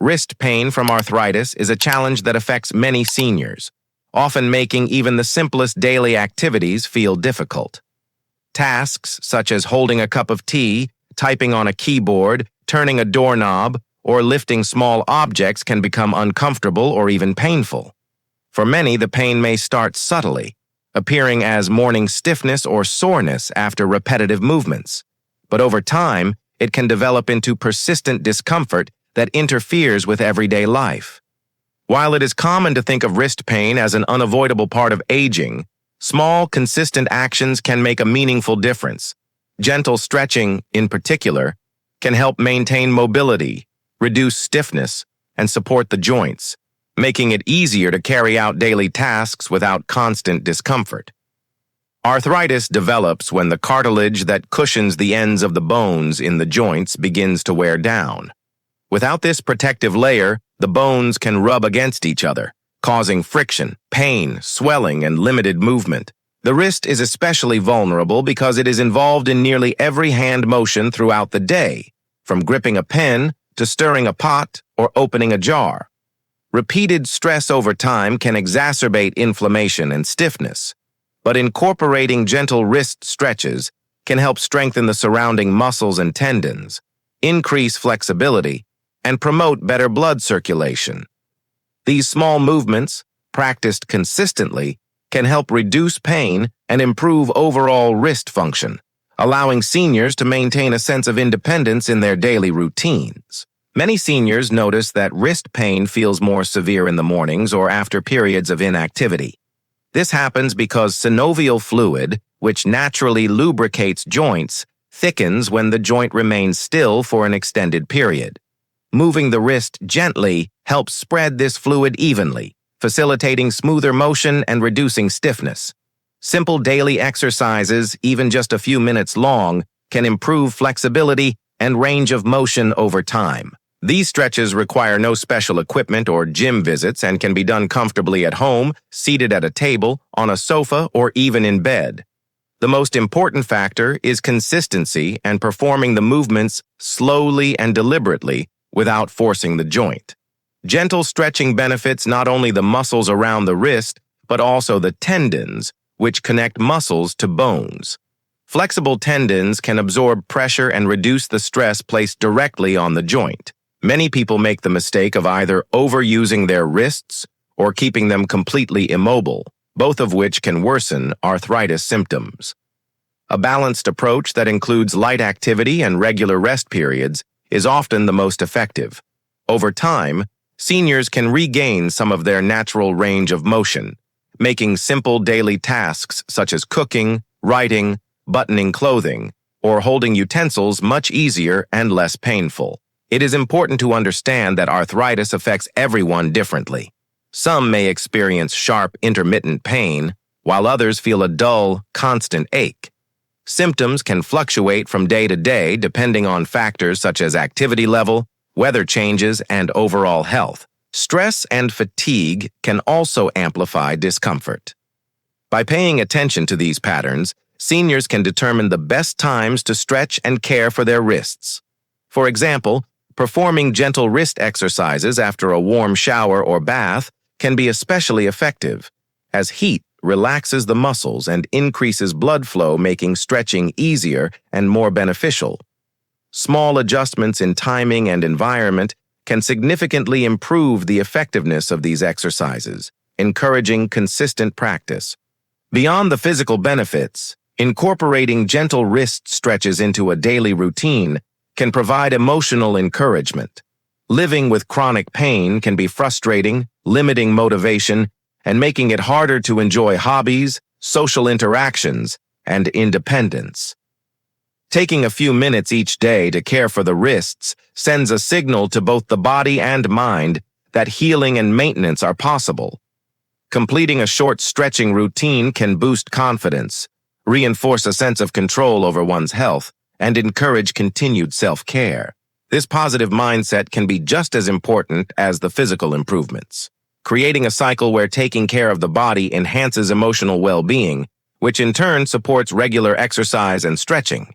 Wrist pain from arthritis is a challenge that affects many seniors, often making even the simplest daily activities feel difficult. Tasks such as holding a cup of tea, typing on a keyboard, turning a doorknob, or lifting small objects can become uncomfortable or even painful. For many, the pain may start subtly, appearing as morning stiffness or soreness after repetitive movements. But over time, it can develop into persistent discomfort that interferes with everyday life. While it is common to think of wrist pain as an unavoidable part of aging, small, consistent actions can make a meaningful difference. Gentle stretching, in particular, can help maintain mobility, reduce stiffness, and support the joints, making it easier to carry out daily tasks without constant discomfort. Arthritis develops when the cartilage that cushions the ends of the bones in the joints begins to wear down. Without this protective layer, the bones can rub against each other, causing friction, pain, swelling, and limited movement. The wrist is especially vulnerable because it is involved in nearly every hand motion throughout the day, from gripping a pen to stirring a pot or opening a jar. Repeated stress over time can exacerbate inflammation and stiffness, but incorporating gentle wrist stretches can help strengthen the surrounding muscles and tendons, increase flexibility, and promote better blood circulation. These small movements, practiced consistently, can help reduce pain and improve overall wrist function, allowing seniors to maintain a sense of independence in their daily routines. Many seniors notice that wrist pain feels more severe in the mornings or after periods of inactivity. This happens because synovial fluid, which naturally lubricates joints, thickens when the joint remains still for an extended period. Moving the wrist gently helps spread this fluid evenly, facilitating smoother motion and reducing stiffness. Simple daily exercises, even just a few minutes long, can improve flexibility and range of motion over time. These stretches require no special equipment or gym visits and can be done comfortably at home, seated at a table, on a sofa, or even in bed. The most important factor is consistency and performing the movements slowly and deliberately without forcing the joint. Gentle stretching benefits not only the muscles around the wrist, but also the tendons, which connect muscles to bones. Flexible tendons can absorb pressure and reduce the stress placed directly on the joint. Many people make the mistake of either overusing their wrists or keeping them completely immobile, both of which can worsen arthritis symptoms. A balanced approach that includes light activity and regular rest periods is often the most effective. Over time, seniors can regain some of their natural range of motion, making simple daily tasks such as cooking, writing, buttoning clothing, or holding utensils much easier and less painful. It is important to understand that arthritis affects everyone differently. Some may experience sharp, intermittent pain, while others feel a dull, constant ache. Symptoms can fluctuate from day to day depending on factors such as activity level, weather changes, and overall health. Stress and fatigue can also amplify discomfort. By paying attention to these patterns, seniors can determine the best times to stretch and care for their wrists. For example, performing gentle wrist exercises after a warm shower or bath can be especially effective, as heat relaxes the muscles and increases blood flow, making stretching easier and more beneficial. Small adjustments in timing and environment can significantly improve the effectiveness of these exercises, encouraging consistent practice. Beyond the physical benefits, incorporating gentle wrist stretches into a daily routine can provide emotional encouragement. Living with chronic pain can be frustrating, limiting motivation, and making it harder to enjoy hobbies, social interactions, and independence. Taking a few minutes each day to care for the wrists sends a signal to both the body and mind that healing and maintenance are possible. Completing a short stretching routine can boost confidence, reinforce a sense of control over one's health, and encourage continued self-care. This positive mindset can be just as important as the physical improvements, creating a cycle where taking care of the body enhances emotional well-being, which in turn supports regular exercise and stretching.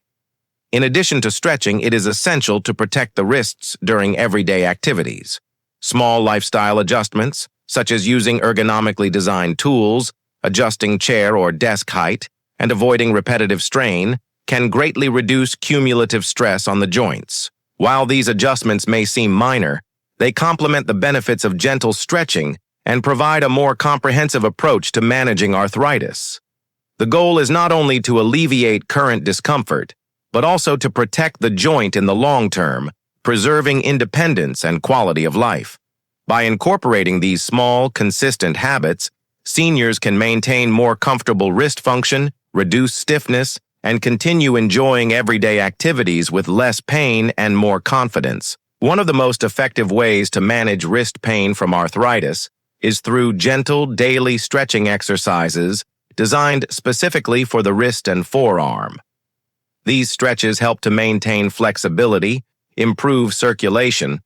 In addition to stretching, it is essential to protect the wrists during everyday activities. Small lifestyle adjustments, such as using ergonomically designed tools, adjusting chair or desk height, and avoiding repetitive strain, can greatly reduce cumulative stress on the joints. While these adjustments may seem minor, they complement the benefits of gentle stretching and provide a more comprehensive approach to managing arthritis. The goal is not only to alleviate current discomfort, but also to protect the joint in the long term, preserving independence and quality of life. By incorporating these small, consistent habits, seniors can maintain more comfortable wrist function, reduce stiffness, and continue enjoying everyday activities with less pain and more confidence. One of the most effective ways to manage wrist pain from arthritis is through gentle daily stretching exercises designed specifically for the wrist and forearm. These stretches help to maintain flexibility, improve circulation,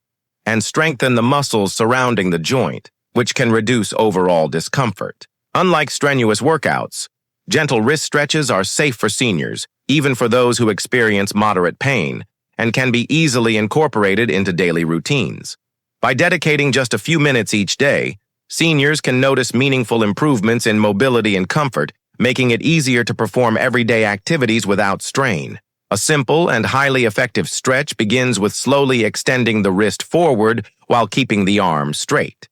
and strengthen the muscles surrounding the joint, which can reduce overall discomfort. Unlike strenuous workouts, gentle wrist stretches are safe for seniors, even for those who experience moderate pain, and can be easily incorporated into daily routines. By dedicating just a few minutes each day, seniors can notice meaningful improvements in mobility and comfort, making it easier to perform everyday activities without strain. A simple and highly effective stretch begins with slowly extending the wrist forward while keeping the arm straight.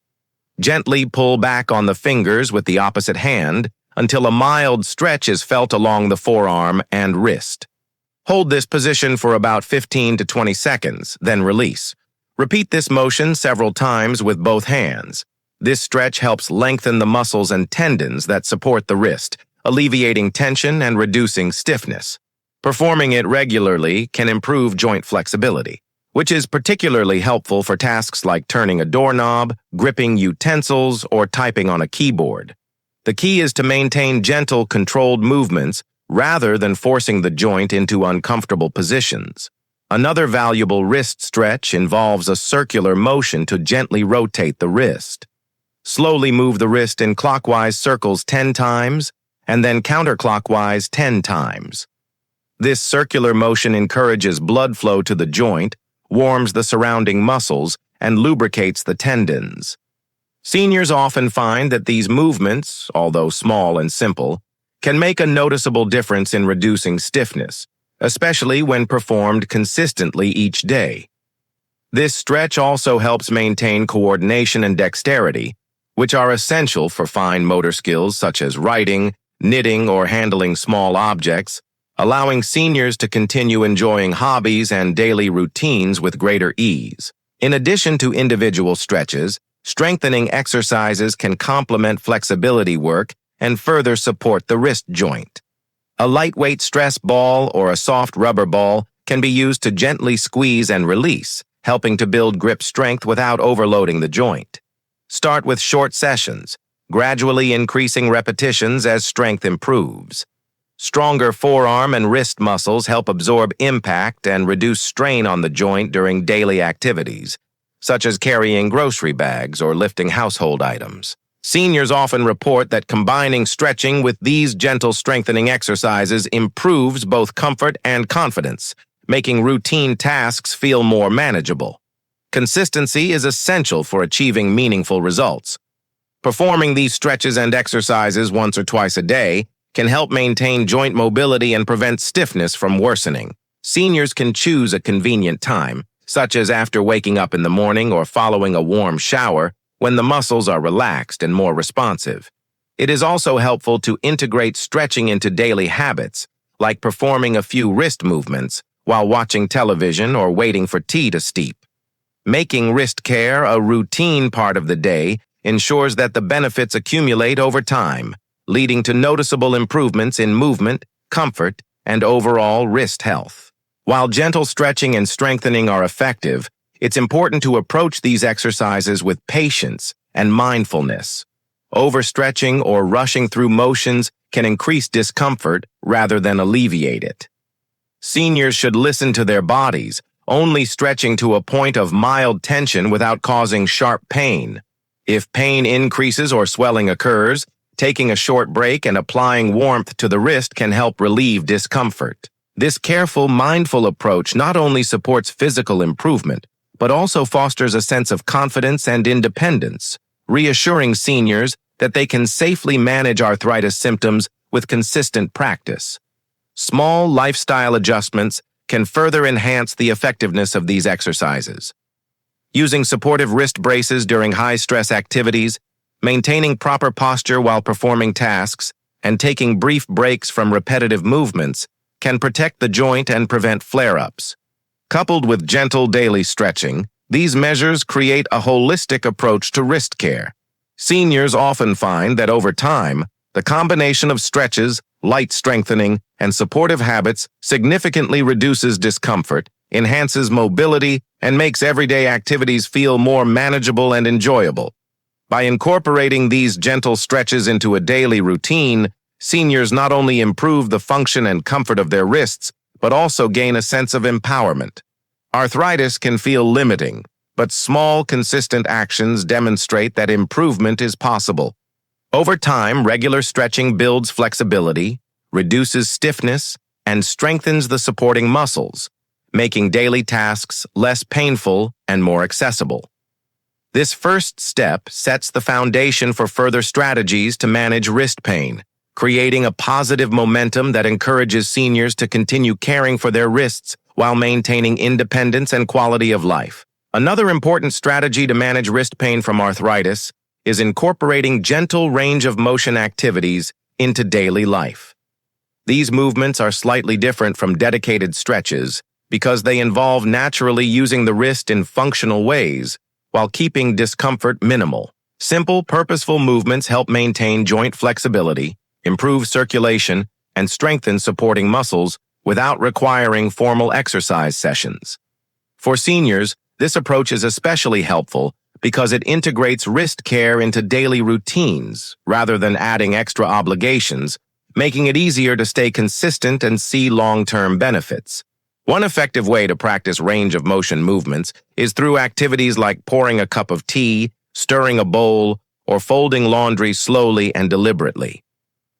Gently pull back on the fingers with the opposite hand until a mild stretch is felt along the forearm and wrist. Hold this position for about 15 to 20 seconds, then release. Repeat this motion several times with both hands. This stretch helps lengthen the muscles and tendons that support the wrist, alleviating tension and reducing stiffness. Performing it regularly can improve joint flexibility, which is particularly helpful for tasks like turning a doorknob, gripping utensils, or typing on a keyboard. The key is to maintain gentle, controlled movements rather than forcing the joint into uncomfortable positions. Another valuable wrist stretch involves a circular motion to gently rotate the wrist. Slowly move the wrist in clockwise circles 10 times and then counterclockwise 10 times. This circular motion encourages blood flow to the joint, warms the surrounding muscles, and lubricates the tendons. Seniors often find that these movements, although small and simple, can make a noticeable difference in reducing stiffness, especially when performed consistently each day. This stretch also helps maintain coordination and dexterity, which are essential for fine motor skills such as writing, knitting, or handling small objects, allowing seniors to continue enjoying hobbies and daily routines with greater ease. In addition to individual stretches, strengthening exercises can complement flexibility work and further support the wrist joint. A lightweight stress ball or a soft rubber ball can be used to gently squeeze and release, helping to build grip strength without overloading the joint. Start with short sessions, gradually increasing repetitions as strength improves. Stronger forearm and wrist muscles help absorb impact and reduce strain on the joint during daily activities, such as carrying grocery bags or lifting household items. Seniors often report that combining stretching with these gentle strengthening exercises improves both comfort and confidence, making routine tasks feel more manageable. Consistency is essential for achieving meaningful results. Performing these stretches and exercises once or twice a day can help maintain joint mobility and prevent stiffness from worsening. Seniors can choose a convenient time, such as after waking up in the morning or following a warm shower, when the muscles are relaxed and more responsive. It is also helpful to integrate stretching into daily habits, like performing a few wrist movements while watching television or waiting for tea to steep. Making wrist care a routine part of the day ensures that the benefits accumulate over time, leading to noticeable improvements in movement, comfort, and overall wrist health. While gentle stretching and strengthening are effective, it's important to approach these exercises with patience and mindfulness. Overstretching or rushing through motions can increase discomfort rather than alleviate it. Seniors should listen to their bodies, only stretching to a point of mild tension without causing sharp pain. If pain increases or swelling occurs, taking a short break and applying warmth to the wrist can help relieve discomfort. This careful, mindful approach not only supports physical improvement, but also fosters a sense of confidence and independence, reassuring seniors that they can safely manage arthritis symptoms with consistent practice. Small lifestyle adjustments can further enhance the effectiveness of these exercises. Using supportive wrist braces during high-stress activities, maintaining proper posture while performing tasks, and taking brief breaks from repetitive movements can protect the joint and prevent flare-ups. Coupled with gentle daily stretching, these measures create a holistic approach to wrist care. Seniors often find that over time, the combination of stretches, light strengthening, and supportive habits significantly reduces discomfort, enhances mobility, and makes everyday activities feel more manageable and enjoyable. By incorporating these gentle stretches into a daily routine, seniors not only improve the function and comfort of their wrists, but also gain a sense of empowerment. Arthritis can feel limiting, but small, consistent actions demonstrate that improvement is possible. Over time, regular stretching builds flexibility, reduces stiffness, and strengthens the supporting muscles, making daily tasks less painful and more accessible. This first step sets the foundation for further strategies to manage wrist pain, creating a positive momentum that encourages seniors to continue caring for their wrists while maintaining independence and quality of life. Another important strategy to manage wrist pain from arthritis is incorporating gentle range of motion activities into daily life. These movements are slightly different from dedicated stretches because they involve naturally using the wrist in functional ways while keeping discomfort minimal. Simple, purposeful movements help maintain joint flexibility, improve circulation, and strengthen supporting muscles without requiring formal exercise sessions. For seniors, this approach is especially helpful because it integrates wrist care into daily routines rather than adding extra obligations, making it easier to stay consistent and see long-term benefits. One effective way to practice range of motion movements is through activities like pouring a cup of tea, stirring a bowl, or folding laundry slowly and deliberately.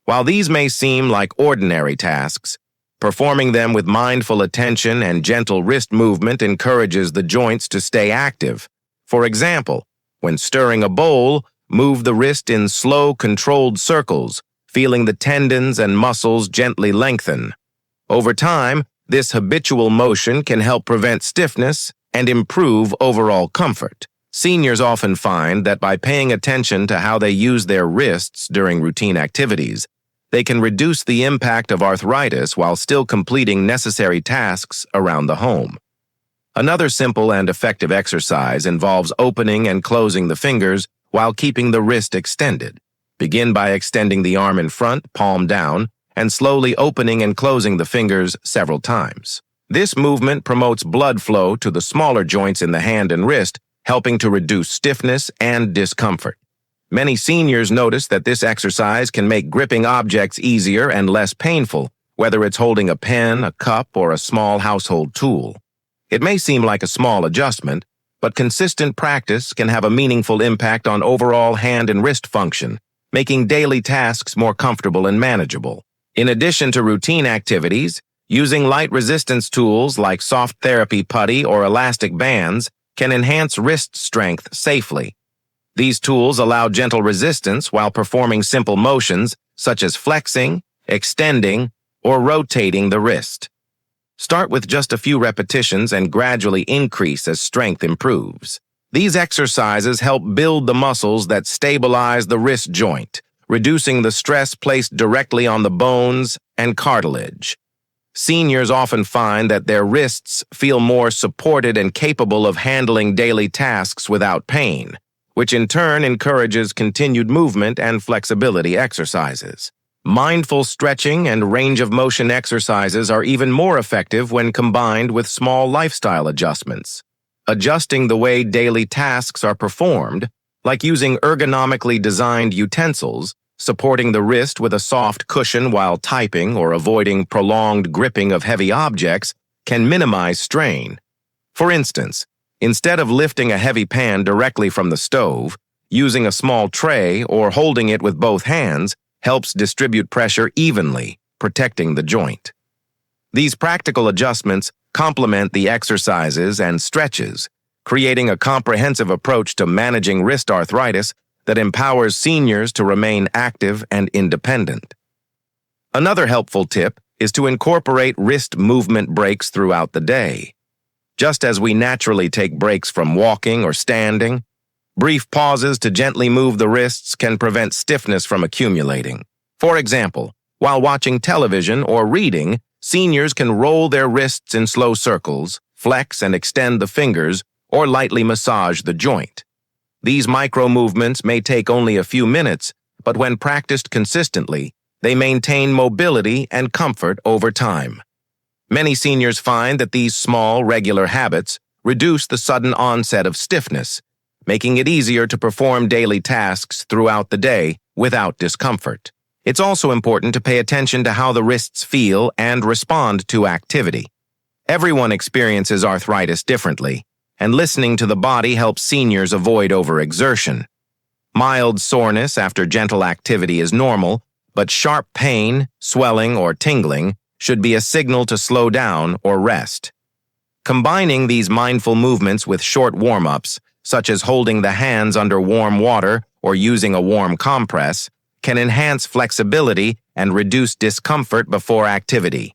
While these may seem like ordinary tasks, performing them with mindful attention and gentle wrist movement encourages the joints to stay active. For example, when stirring a bowl, move the wrist in slow, controlled circles, feeling the tendons and muscles gently lengthen. Over time, this habitual motion can help prevent stiffness and improve overall comfort. Seniors often find that by paying attention to how they use their wrists during routine activities, they can reduce the impact of arthritis while still completing necessary tasks around the home. Another simple and effective exercise involves opening and closing the fingers while keeping the wrist extended. Begin by extending the arm in front, palm down, and slowly opening and closing the fingers several times. This movement promotes blood flow to the smaller joints in the hand and wrist, helping to reduce stiffness and discomfort. Many seniors notice that this exercise can make gripping objects easier and less painful, whether it's holding a pen, a cup, or a small household tool. It may seem like a small adjustment, but consistent practice can have a meaningful impact on overall hand and wrist function, making daily tasks more comfortable and manageable. In addition to routine activities, using light resistance tools like soft therapy putty or elastic bands can enhance wrist strength safely. These tools allow gentle resistance while performing simple motions such as flexing, extending, or rotating the wrist. Start with just a few repetitions and gradually increase as strength improves. These exercises help build the muscles that stabilize the wrist joint, reducing the stress placed directly on the bones and cartilage. Seniors often find that their wrists feel more supported and capable of handling daily tasks without pain, which in turn encourages continued movement and flexibility exercises. Mindful stretching and range of motion exercises are even more effective when combined with small lifestyle adjustments. Adjusting the way daily tasks are performed, like using ergonomically designed utensils, supporting the wrist with a soft cushion while typing or avoiding prolonged gripping of heavy objects, can minimize strain. For instance, instead of lifting a heavy pan directly from the stove, using a small tray or holding it with both hands helps distribute pressure evenly, protecting the joint. These practical adjustments complement the exercises and stretches, creating a comprehensive approach to managing wrist arthritis that empowers seniors to remain active and independent. Another helpful tip is to incorporate wrist movement breaks throughout the day. Just as we naturally take breaks from walking or standing, brief pauses to gently move the wrists can prevent stiffness from accumulating. For example, while watching television or reading, seniors can roll their wrists in slow circles, flex and extend the fingers, or lightly massage the joint. These micro-movements may take only a few minutes, but when practiced consistently, they maintain mobility and comfort over time. Many seniors find that these small, regular habits reduce the sudden onset of stiffness, making it easier to perform daily tasks throughout the day without discomfort. It's also important to pay attention to how the wrists feel and respond to activity. Everyone experiences arthritis differently, and listening to the body helps seniors avoid overexertion. Mild soreness after gentle activity is normal, but sharp pain, swelling, or tingling should be a signal to slow down or rest. Combining these mindful movements with short warm-ups, such as holding the hands under warm water or using a warm compress, can enhance flexibility and reduce discomfort before activity.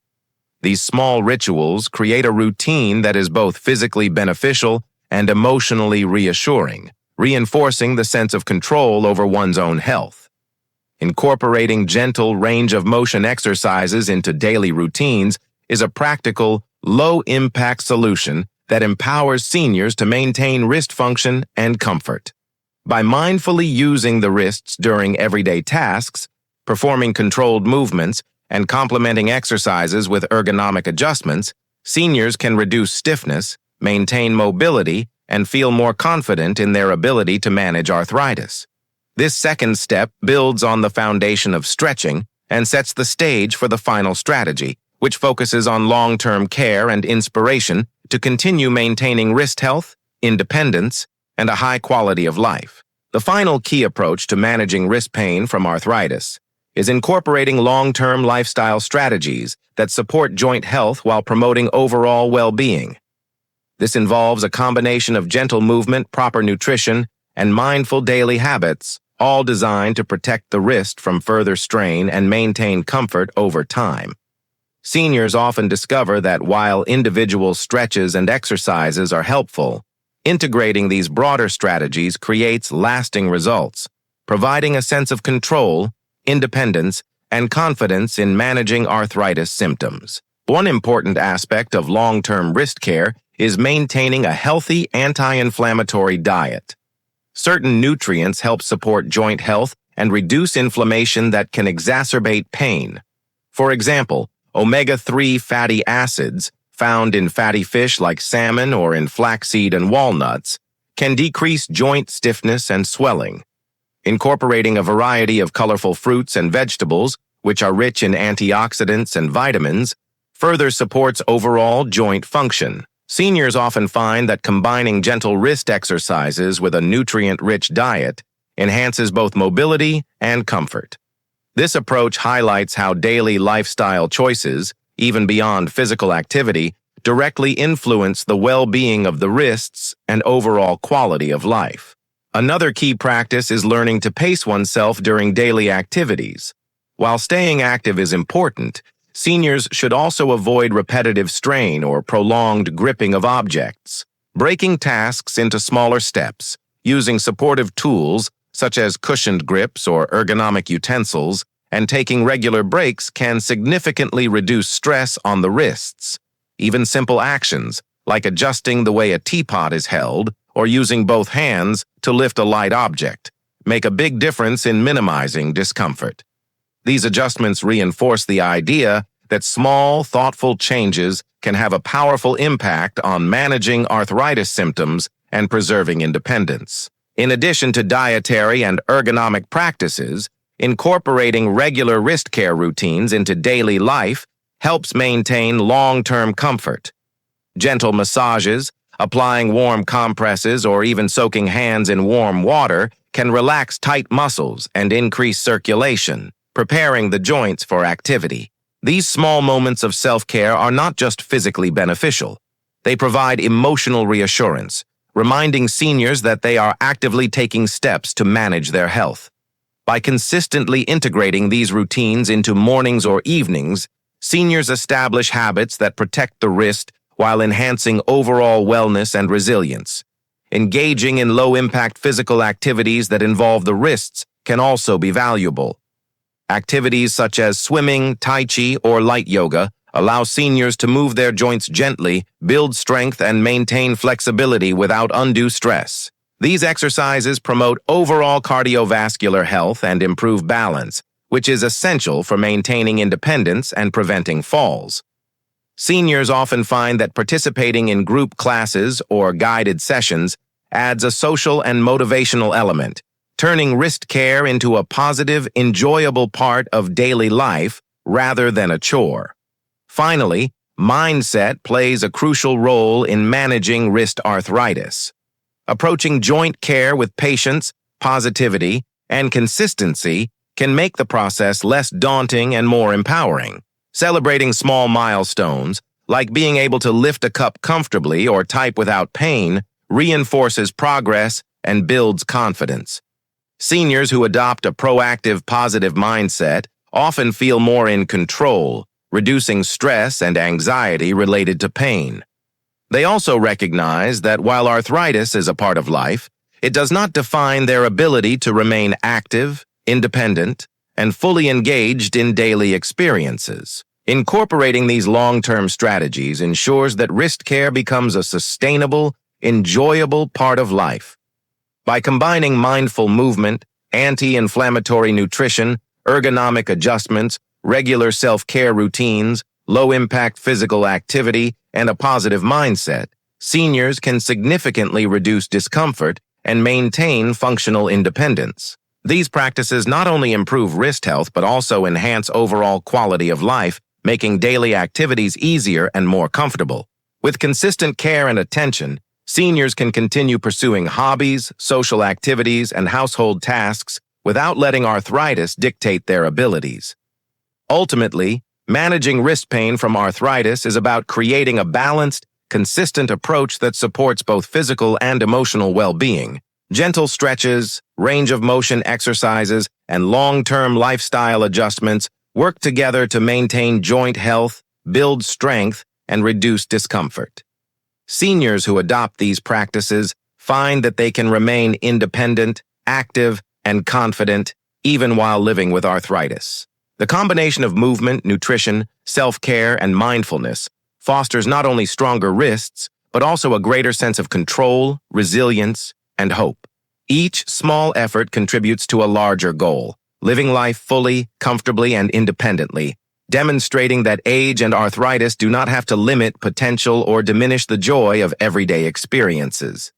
These small rituals create a routine that is both physically beneficial and emotionally reassuring, reinforcing the sense of control over one's own health. Incorporating gentle range-of-motion exercises into daily routines is a practical, low-impact solution that empowers seniors to maintain wrist function and comfort. By mindfully using the wrists during everyday tasks, performing controlled movements, and complementing exercises with ergonomic adjustments, seniors can reduce stiffness, maintain mobility, and feel more confident in their ability to manage arthritis. This second step builds on the foundation of stretching and sets the stage for the final strategy, which focuses on long-term care and inspiration to continue maintaining wrist health, independence, and a high quality of life. The final key approach to managing wrist pain from arthritis is incorporating long-term lifestyle strategies that support joint health while promoting overall well-being. This involves a combination of gentle movement, proper nutrition, and mindful daily habits, all designed to protect the wrist from further strain and maintain comfort over time. Seniors often discover that while individual stretches and exercises are helpful, integrating these broader strategies creates lasting results, providing a sense of control, independence, and confidence in managing arthritis symptoms. One important aspect of long-term wrist care is maintaining a healthy anti-inflammatory diet. Certain nutrients help support joint health and reduce inflammation that can exacerbate pain. For example, omega-3 fatty acids, found in fatty fish like salmon or in flaxseed and walnuts, can decrease joint stiffness and swelling. Incorporating a variety of colorful fruits and vegetables, which are rich in antioxidants and vitamins, further supports overall joint function. Seniors often find that combining gentle wrist exercises with a nutrient-rich diet enhances both mobility and comfort. This approach highlights how daily lifestyle choices, even beyond physical activity, directly influence the well-being of the wrists and overall quality of life. Another key practice is learning to pace oneself during daily activities. While staying active is important, seniors should also avoid repetitive strain or prolonged gripping of objects. Breaking tasks into smaller steps, using supportive tools such as cushioned grips or ergonomic utensils, and taking regular breaks can significantly reduce stress on the wrists. Even simple actions, like adjusting the way a teapot is held or using both hands to lift a light object, make a big difference in minimizing discomfort. These adjustments reinforce the idea that small, thoughtful changes can have a powerful impact on managing arthritis symptoms and preserving independence. In addition to dietary and ergonomic practices, incorporating regular wrist care routines into daily life helps maintain long-term comfort. Gentle massages, applying warm compresses, or even soaking hands in warm water can relax tight muscles and increase circulation, preparing the joints for activity. These small moments of self-care are not just physically beneficial. They provide emotional reassurance, reminding seniors that they are actively taking steps to manage their health. By consistently integrating these routines into mornings or evenings, seniors establish habits that protect the wrist while enhancing overall wellness and resilience. Engaging in low-impact physical activities that involve the wrists can also be valuable. Activities such as swimming, tai chi, or light yoga allow seniors to move their joints gently, build strength, and maintain flexibility without undue stress. These exercises promote overall cardiovascular health and improve balance, which is essential for maintaining independence and preventing falls. Seniors often find that participating in group classes or guided sessions adds a social and motivational element, turning wrist care into a positive, enjoyable part of daily life rather than a chore. Finally, mindset plays a crucial role in managing wrist arthritis. Approaching joint care with patience, positivity, and consistency can make the process less daunting and more empowering. Celebrating small milestones, like being able to lift a cup comfortably or type without pain, reinforces progress and builds confidence. Seniors who adopt a proactive, positive mindset often feel more in control, reducing stress and anxiety related to pain. They also recognize that while arthritis is a part of life, it does not define their ability to remain active, independent, and fully engaged in daily experiences. Incorporating these long-term strategies ensures that wrist care becomes a sustainable, enjoyable part of life. By combining mindful movement, anti-inflammatory nutrition, ergonomic adjustments, regular self-care routines, low-impact physical activity, and a positive mindset, seniors can significantly reduce discomfort and maintain functional independence. These practices not only improve wrist health but also enhance overall quality of life, making daily activities easier and more comfortable. With consistent care and attention, seniors can continue pursuing hobbies, social activities, and household tasks without letting arthritis dictate their abilities. Ultimately, managing wrist pain from arthritis is about creating a balanced, consistent approach that supports both physical and emotional well-being. Gentle stretches, range of motion exercises, and long-term lifestyle adjustments work together to maintain joint health, build strength, and reduce discomfort. Seniors who adopt these practices find that they can remain independent, active, and confident even while living with arthritis. The combination of movement, nutrition, self-care, and mindfulness fosters not only stronger wrists, but also a greater sense of control, resilience, and hope. Each small effort contributes to a larger goal, living life fully, comfortably, and independently, demonstrating that age and arthritis do not have to limit potential or diminish the joy of everyday experiences.